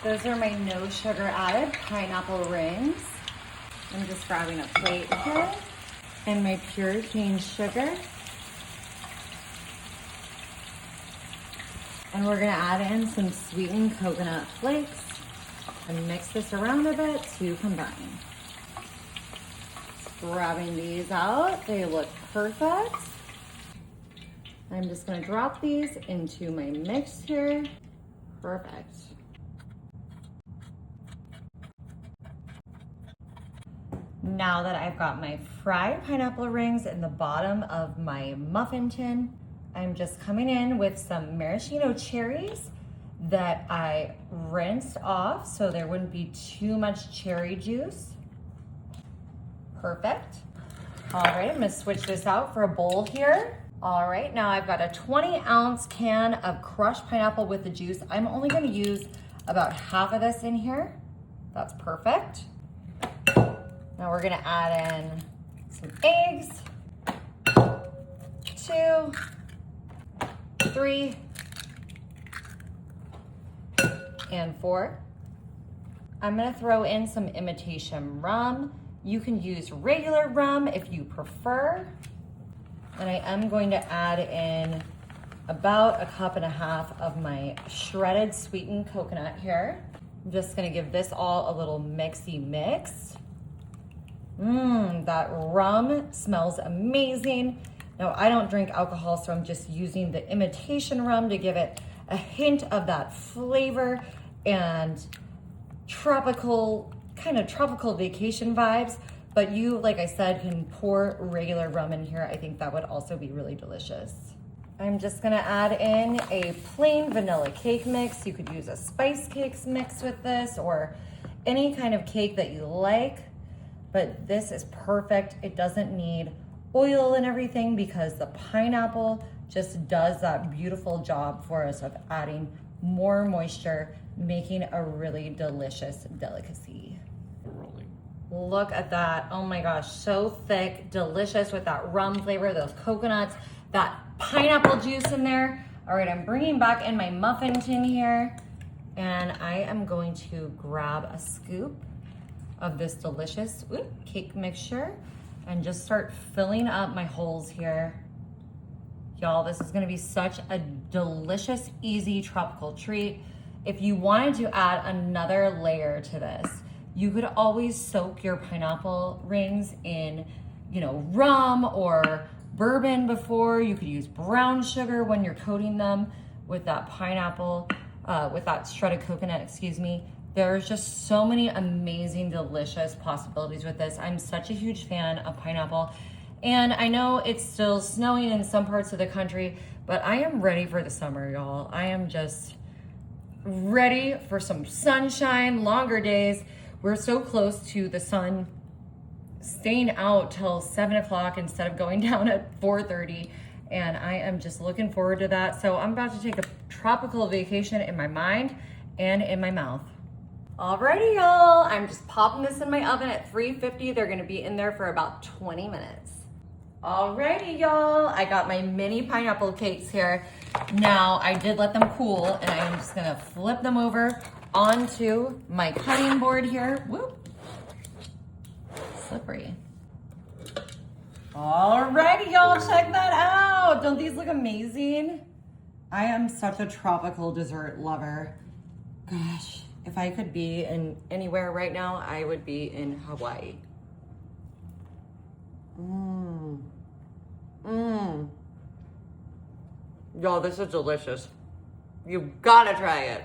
Those are my no sugar added pineapple rings. I'm just grabbing a plate here. And my pure cane sugar. And we're gonna add in some sweetened coconut flakes and mix this around a bit to combine. Just grabbing these out, they look perfect. I'm just gonna drop these into my mix here. Perfect. Now that I've got my fried pineapple rings in the bottom of my muffin tin, I'm just coming in with some maraschino cherries that I rinsed off so there wouldn't be too much cherry juice. Perfect. All right, I'm gonna switch this out for a bowl here. All right, now I've got a 20-ounce can of crushed pineapple with the juice. I'm only gonna use about half of this in here. That's perfect. Now we're gonna add in some eggs, 2, 3, and 4. I'm gonna throw in some imitation rum. You can use regular rum if you prefer. And I am going to add in about 1.5 cups of my shredded sweetened coconut here. I'm just gonna give this all a little mixy mix. That rum smells amazing. Now I don't drink alcohol, so I'm just using the imitation rum to give it a hint of that flavor and tropical vacation vibes. But you, like I said, can pour regular rum in here. I think that would also be really delicious. I'm just gonna add in a plain vanilla cake mix. You could use a spice cakes mix with this or any kind of cake that you like, but this is perfect. It doesn't need oil and everything because the pineapple just does that beautiful job for us of adding more moisture, making a really delicious delicacy. Look at that. Oh my gosh, so thick, delicious with that rum flavor, those coconuts, that pineapple juice in there. All right, I'm bringing back in my muffin tin here, and I am going to grab a scoop of this delicious cake mixture and just start filling up my holes here. Y'all, this is gonna be such a delicious, easy tropical treat. If you wanted to add another layer to this, you could always soak your pineapple rings in, rum or bourbon before. You could use brown sugar when you're coating them with that pineapple, with that shredded coconut, excuse me. There's just so many amazing, delicious possibilities with this. I'm such a huge fan of pineapple. And I know it's still snowing in some parts of the country, but I am ready for the summer, y'all. I am just ready for some sunshine, longer days. We're so close to the sun staying out till 7 o'clock instead of going down at 4:30. And I am just looking forward to that. So I'm about to take a tropical vacation in my mind and in my mouth. Alrighty, y'all. I'm just popping this in my oven at 350. They're gonna be in there for about 20 minutes. Alrighty, y'all. I got my mini pineapple cakes here. Now, I did let them cool, and I'm just gonna flip them over onto my cutting board here. Whoop. Slippery. Alrighty, y'all, check that out. Don't these look amazing? I am such a tropical dessert lover. Gosh, if I could be in anywhere right now, I would be in Hawaii. Y'all, this is delicious. You gotta try it.